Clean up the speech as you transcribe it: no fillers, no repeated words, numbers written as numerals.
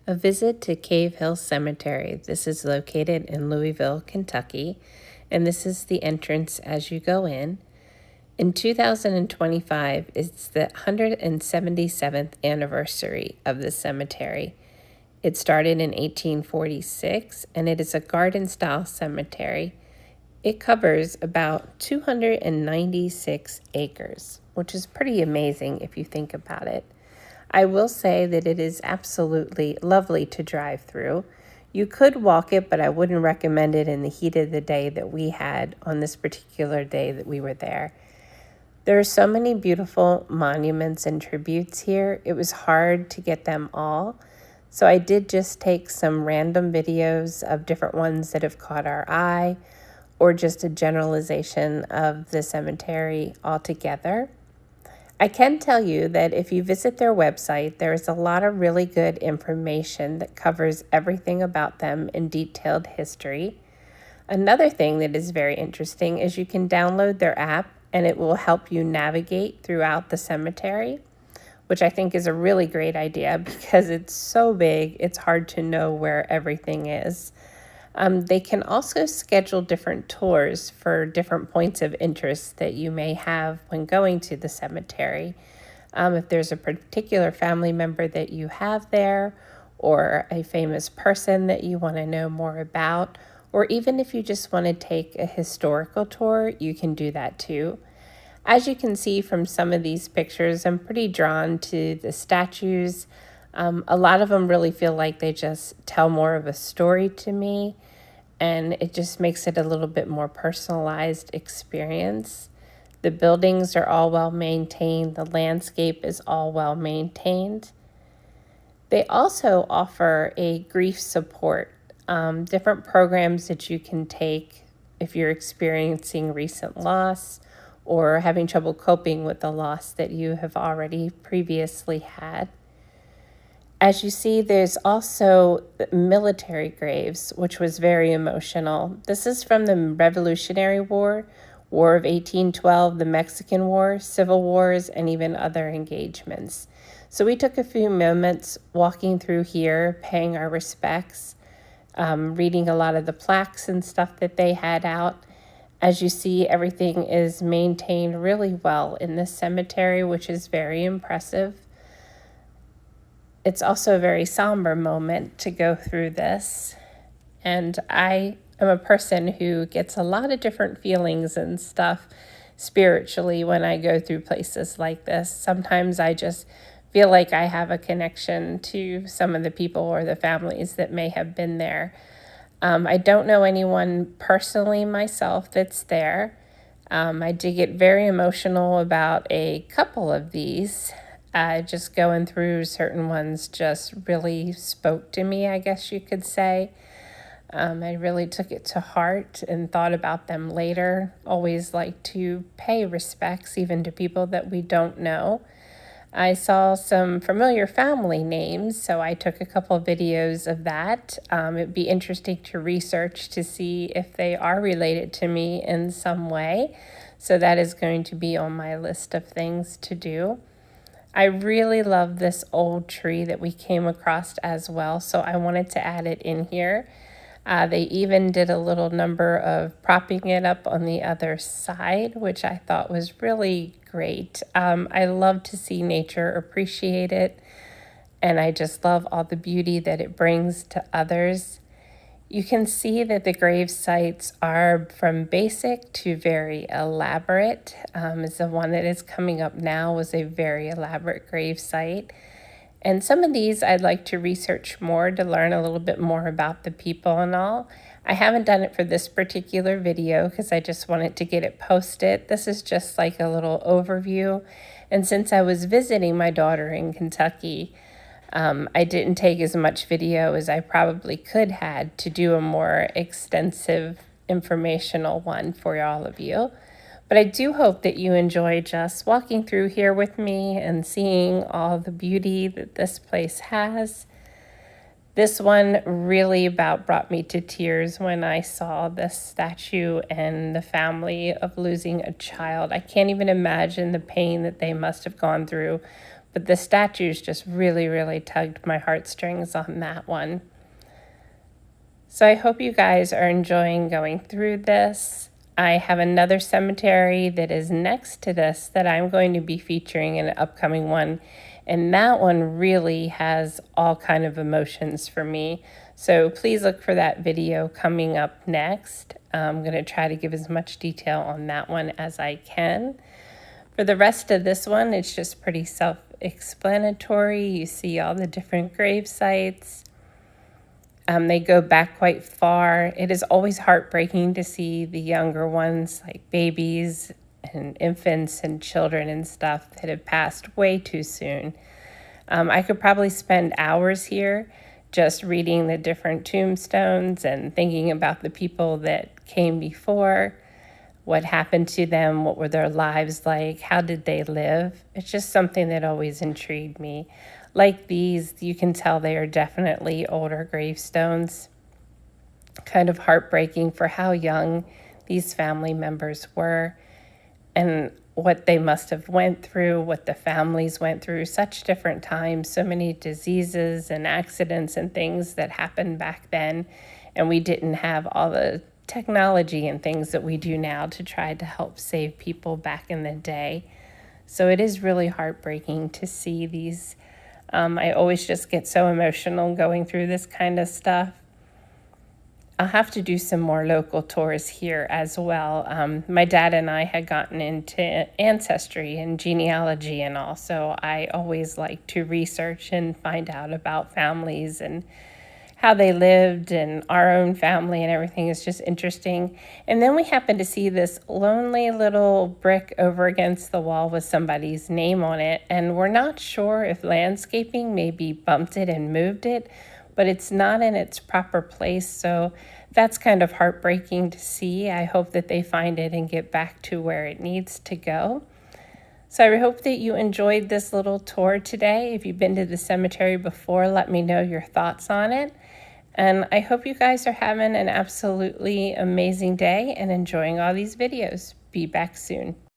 A visit to Cave Hill Cemetery. This is located in Louisville, Kentucky, and this is the entrance as you go in. In 2025, it's the 177th anniversary of the cemetery. It started in 1846, and it is a garden-style cemetery. It covers about 296 acres, which is pretty amazing if you think about it. I will say that it is absolutely lovely to drive through. You could walk it, but I wouldn't recommend it in the heat of the day that we had on this particular day that we were there. There are so many beautiful monuments and tributes here. It was hard to get them all. So I did just take some random videos of different ones that have caught our eye, or just a generalization of the cemetery altogether. I can tell you that if you visit their website, there is a lot of really good information that covers everything about them in detailed history. Another thing that is very interesting is you can download their app and it will help you navigate throughout the cemetery, which I think is a really great idea because it's so big, it's hard to know where everything is. They can also schedule different tours for different points of interest that you may have when going to the cemetery. If there's a particular family member that you have there, or a famous person that you want to know more about, or even if you just want to take a historical tour, you can do that too. As you can see from some of these pictures, I'm pretty drawn to the statues. A lot of them really feel like they just tell more of a story to me, and it just makes it a little bit more personalized experience. The buildings are all well maintained. The landscape is all well maintained. They also offer a grief support, different programs that you can take if you're experiencing recent loss or having trouble coping with the loss that you have already previously had. As you see, there's also military graves, which was very emotional. This is from the Revolutionary War, War of 1812, the Mexican War, Civil Wars, and even other engagements. So we took a few moments walking through here, paying our respects, reading a lot of the plaques and stuff that they had out. As you see, everything is maintained really well in this cemetery, which is very impressive. It's also a very somber moment to go through this. And I am a person who gets a lot of different feelings and stuff spiritually when I go through places like this. Sometimes I just feel like I have a connection to some of the people or the families that may have been there. I don't know anyone personally myself that's there. I did get very emotional about a couple of these. Just going through certain ones just really spoke to me, I guess you could say. I really took it to heart and thought about them later. Always like to pay respects even to people that we don't know. I saw some familiar family names, so I took a couple of videos of that. It'd be interesting to research to see if they are related to me in some way. So that is going to be on my list of things to do. I really love this old tree that we came across as well, so I wanted to add it in here. They even did a little number of propping it up on the other side, which I thought was really great. I love to see nature, appreciate it, and I just love all the beauty that it brings to others. You can see that the grave sites are from basic to very elaborate. It's the one that is coming up now was a very elaborate grave site. And some of these I'd like to research more to learn a little bit more about the people and all. I haven't done it for this particular video because I just wanted to get it posted. This is just like a little overview. And since I was visiting my daughter in Kentucky, I didn't take as much video as I probably could had to do a more extensive informational one for all of you. But I do hope that you enjoy just walking through here with me and seeing all the beauty that this place has. This one really about brought me to tears when I saw this statue and the family of losing a child. I can't even imagine the pain that they must have gone through But the statues just really, really tugged my heartstrings on that one. So I hope you guys are enjoying going through this. I have another cemetery that is next to this that I'm going to be featuring in an upcoming one. And that one really has all kind of emotions for me. So please look for that video coming up next. I'm going to try to give as much detail on that one as I can. For the rest of this one, it's just pretty self-explanatory. You see all the different grave sites. They go back quite far. It is always heartbreaking to see the younger ones, like babies and infants and children and stuff, that have passed way too soon. I could probably spend hours here just reading the different tombstones and thinking about the people that came before, what happened to them, what were their lives like, how did they live. It's just something that always intrigued me. Like these, you can tell they are definitely older gravestones. Kind of heartbreaking for how young these family members were and what they must have went through, what the families went through, such different times, so many diseases and accidents and things that happened back then. And we didn't have all the technology and things that we do now to try to help save people back in the day. So it is really heartbreaking to see these. I always just get so emotional going through this kind of stuff. I'll have to do some more local tours here as well. My dad and I had gotten into ancestry and genealogy and all, so I always like to research and find out about families and how they lived, and our own family and everything is just interesting. And then we happened to see this lonely little brick over against the wall with somebody's name on it, and we're not sure if landscaping maybe bumped it and moved it, but it's not in its proper place, so that's kind of heartbreaking to see. I hope that they find it and get back to where it needs to go. So I hope that you enjoyed this little tour today. If you've been to the cemetery before, let me know your thoughts on it. And I hope you guys are having an absolutely amazing day and enjoying all these videos. Be back soon.